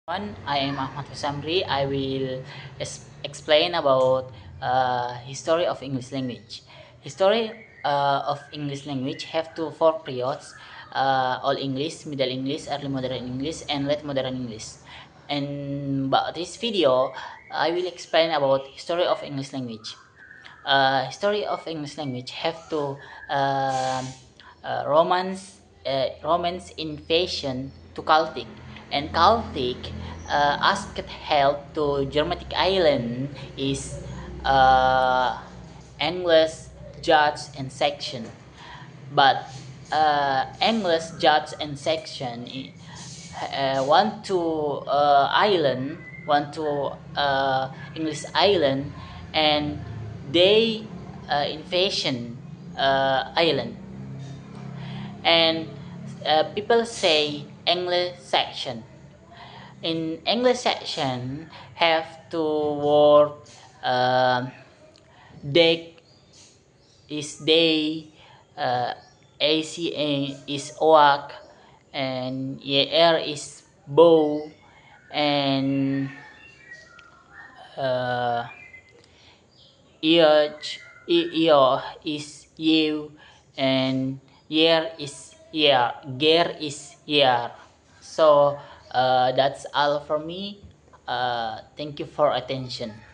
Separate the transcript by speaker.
Speaker 1: I am Ahmad Husamri. I will explain about history of English language. History of English language have four periods: Old English, Middle English, Early Modern English, and Late Modern English. And about this video, I will explain about history of English language. History of English language have um Romance invasion to Celtic, and Celtic asked help to Germanic island is English judge and section, but English judge and section want to English island, and they invasion island, and people say English section. In English section have to word deck is day, uh, ACA is oak, and air is bow, and uh, ear ear is you, and year is year. So that's all for me. Thank you for attention.